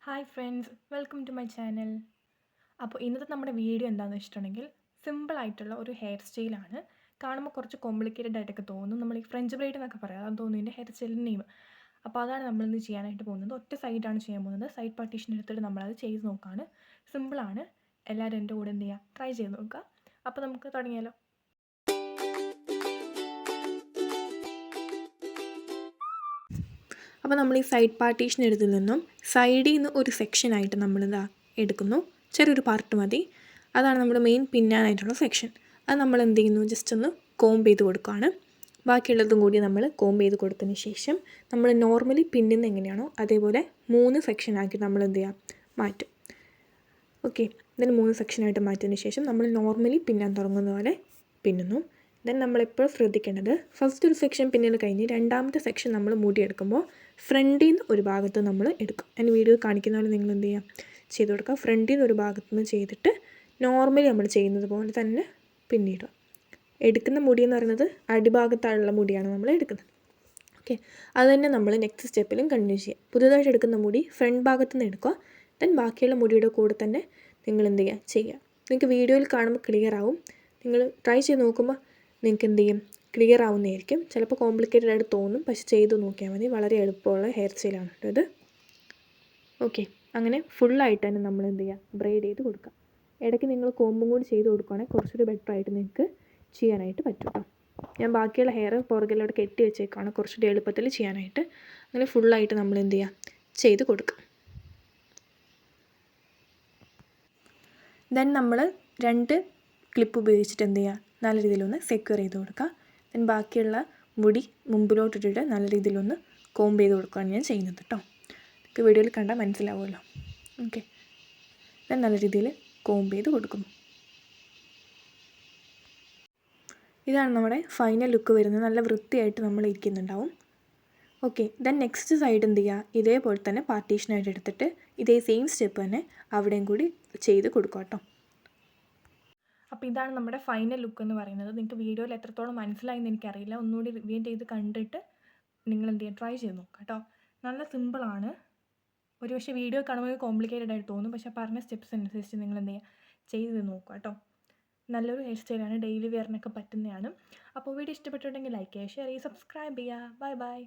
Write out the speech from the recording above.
Hi friends, welcome to my channel. അപ്പോൾ ഇന്നത്തെ നമ്മുടെ വീഡിയോ എന്താണെന്ന് വെച്ചിട്ടുണ്ടെങ്കിൽ സിമ്പിളായിട്ടുള്ള ഒരു ഹെയർ സ്റ്റൈലാണ്. കാണുമ്പോൾ കുറച്ച് കോംപ്ലിക്കേറ്റഡ് ആയിട്ടൊക്കെ തോന്നും. നമ്മൾ ഈ ഫ്രഞ്ച് ബ്രൈഡ് എന്നൊക്കെ പറയാം, അതാണ് തോന്നുന്നു ഇതിൻ്റെ ഹെയർ സ്റ്റൈലിൻ്റെ നെയിം. അപ്പോൾ അതാണ് നമ്മളിന്ന് ചെയ്യാനായിട്ട് പോകുന്നത്. ഒറ്റ സൈഡാണ് ചെയ്യാൻ പോകുന്നത്. സൈഡ് പാർട്ടീഷൻ എടുത്തിട്ട് നമ്മളത് ചെയ്ത് നോക്കുകയാണ്. സിമ്പിളാണ്. എല്ലാവരും എൻ്റെ കൂടെ എന്ത് ചെയ്യുക, ട്രൈ ചെയ്ത് നോക്കുക. അപ്പോൾ നമുക്ക് തുടങ്ങിയാലോ. അപ്പോൾ നമ്മൾ ഈ സൈഡ് പാർട്ടീഷൻ എടുത്തിൽ നിന്നും സൈഡിൽ നിന്ന് ഒരു സെക്ഷനായിട്ട് നമ്മളിതാ എടുക്കുന്നു. ചെറിയൊരു പാർട്ട് മതി. അതാണ് നമ്മുടെ മെയിൻ പിന്നാനായിട്ടുള്ള സെക്ഷൻ. അത് നമ്മൾ എന്ത് ചെയ്യുന്നു, ജസ്റ്റ് ഒന്ന് കോംബ് ചെയ്ത് കൊടുക്കുകയാണ്. ബാക്കിയുള്ളതും കൂടി നമ്മൾ കോംബ് ചെയ്ത് കൊടുത്തതിന് ശേഷം നമ്മൾ നോർമലി പിന്നുന്ന എങ്ങനെയാണോ അതേപോലെ 3 സെക്ഷനാക്കി നമ്മൾ എന്ത് ചെയ്യാം, മാറ്റും. ഓക്കെ, ഇതിന് 3 സെക്ഷനായിട്ട് മാറ്റിയതിന് ശേഷം നമ്മൾ നോർമലി പിന്നാൻ തുടങ്ങുന്ന പോലെ പിന്നുന്നു. ദെൻ നമ്മളെപ്പോഴും ശ്രദ്ധിക്കേണ്ടത്, ഫസ്റ്റ് ഒരു സെക്ഷൻ പിന്നീട് കഴിഞ്ഞ് രണ്ടാമത്തെ സെക്ഷൻ നമ്മൾ മൂടിയെടുക്കുമ്പോൾ ഫ്രണ്ടിൽ നിന്ന് ഒരു ഭാഗത്ത് നമ്മൾ എടുക്കും. ഞാൻ വീഡിയോ കാണിക്കുന്ന പോലെ നിങ്ങൾ എന്ത് ചെയ്യുക, ചെയ്ത് കൊടുക്കുക. ഫ്രണ്ടിൽ നിന്ന് ഒരു ഭാഗത്ത് നിന്ന് ചെയ്തിട്ട് നോർമലി നമ്മൾ ചെയ്യുന്നത് പോലെ തന്നെ പിന്നീടുക. എടുക്കുന്ന മുടി എന്ന് പറയുന്നത് അടിഭാഗത്തായുള്ള മുടിയാണ് നമ്മൾ എടുക്കുന്നത്. ഓക്കെ, അത് തന്നെ നമ്മൾ നെക്സ്റ്റ് സ്റ്റെപ്പിലും കണ്ടിന്യൂ ചെയ്യുക. പുതുതായിട്ട് എടുക്കുന്ന മുടി ഫ്രണ്ട് ഭാഗത്ത് നിന്ന് എടുക്കുക. ദെൻ ബാക്കിയുള്ള മുടിയുടെ കൂടെ തന്നെ നിങ്ങൾ എന്ത് ചെയ്യുക. നിങ്ങൾക്ക് വീഡിയോയിൽ കാണുമ്പോൾ ക്ലിയർ ആവും. നിങ്ങൾ ട്രൈ ചെയ്ത് നോക്കുമ്പോൾ നിങ്ങൾക്ക് എന്ത് ചെയ്യും, ക്ലിയർ ആവുന്നതായിരിക്കും. ചിലപ്പോൾ കോംപ്ലിക്കേറ്റഡ് ആയിട്ട് തോന്നും, പക്ഷെ ചെയ്ത് നോക്കിയാൽ മതി. വളരെ എളുപ്പമുള്ള ഹെയർ സ്റ്റൈലാണ് കേട്ടോ ഇത്. ഓക്കെ, അങ്ങനെ ഫുള്ളായിട്ട് തന്നെ നമ്മൾ എന്ത് ചെയ്യുക, ബ്രെയ്ഡ് ചെയ്ത് കൊടുക്കുക. ഇടയ്ക്ക് നിങ്ങൾ കോമ്പും കൂടി ചെയ്ത് കൊടുക്കുകയാണെങ്കിൽ കുറച്ചുകൂടി ബെറ്റർ ആയിട്ട് നിങ്ങൾക്ക് ചെയ്യാനായിട്ട് പറ്റും കേട്ടോ. ഞാൻ ബാക്കിയുള്ള ഹെയർ പുറകിലോട്ട് കെട്ടി വെച്ചേക്കാണ് കുറച്ചുകൂടി എളുപ്പത്തിൽ ചെയ്യാനായിട്ട്. അങ്ങനെ ഫുള്ളായിട്ട് നമ്മൾ എന്ത് ചെയ്യുക, ചെയ്ത് കൊടുക്കുക. ദെൻ നമ്മൾ 2 ക്ലിപ്പ് ഉപയോഗിച്ചിട്ട് എന്ത് ചെയ്യുക, നല്ല രീതിയിലൊന്ന് സെക്യൂർ ചെയ്ത് കൊടുക്കുക. ദെൻ ബാക്കിയുള്ള മുടി മുമ്പിലോട്ടിട്ടിട്ട് നല്ല രീതിയിലൊന്ന് കോംബ് ചെയ്ത് കൊടുക്കുകയാണ് ഞാൻ ചെയ്യുന്നത് കേട്ടോ. നിങ്ങൾക്ക് വീഡിയോയിൽ കണ്ടാൽ മനസ്സിലാവുമല്ലോ. ഓക്കെ, ദെൻ നല്ല രീതിയിൽ കോംബ് ചെയ്ത് കൊടുക്കുന്നു. ഇതാണ് നമ്മുടെ ഫൈനൽ ലുക്ക് വരുന്നത്. നല്ല വൃത്തിയായിട്ട് നമ്മൾ ഇരിക്കുന്നുണ്ടാവും. ഓക്കെ, ദെൻ നെക്സ്റ്റ് സൈഡ് എന്ത് ചെയ്യുക, ഇതേപോലെ തന്നെ പാർട്ടീഷനായിട്ട് എടുത്തിട്ട് ഇതേ സെയിം സ്റ്റെപ്പ് തന്നെ അവിടെയും കൂടി ചെയ്ത് കൊടുക്കുക കേട്ടോ. അപ്പോൾ ഇതാണ് നമ്മുടെ ഫൈനൽ ലുക്ക് എന്ന് പറയുന്നത്. നിങ്ങൾക്ക് വീഡിയോയിൽ എത്രത്തോളം മനസ്സിലായെന്ന് എനിക്കറിയില്ല. ഒന്നുകൂടി റിവ്യൂ ചെയ്ത് കണ്ടിട്ട് നിങ്ങൾ എന്ത് ചെയ്യുക, ട്രൈ ചെയ്ത് നോക്കുക കേട്ടോ. നല്ല സിമ്പിളാണ്. പക്ഷേ വീഡിയോ കാണുമ്പോൾ കോംപ്ലിക്കേറ്റഡ് ആയിട്ട് തോന്നും. പക്ഷേ പറഞ്ഞ സ്റ്റെപ്സ് അനുസരിച്ച് നിങ്ങൾ എന്ത് ചെയ്യുക, ചെയ്ത് നോക്കുക കേട്ടോ. നല്ലൊരു ഹെയർ സ്റ്റൈലാണ്, ഡെയിലി വെയറിനൊക്കെ പറ്റുന്നതാണ്. അപ്പോൾ വീഡിയോ ഇഷ്ടപ്പെട്ടിട്ടുണ്ടെങ്കിൽ ലൈക്ക് ചെയ്യുക, ഷെയർ ചെയ്യുക, സബ്സ്ക്രൈബ് ചെയ്യുക. Bye bye.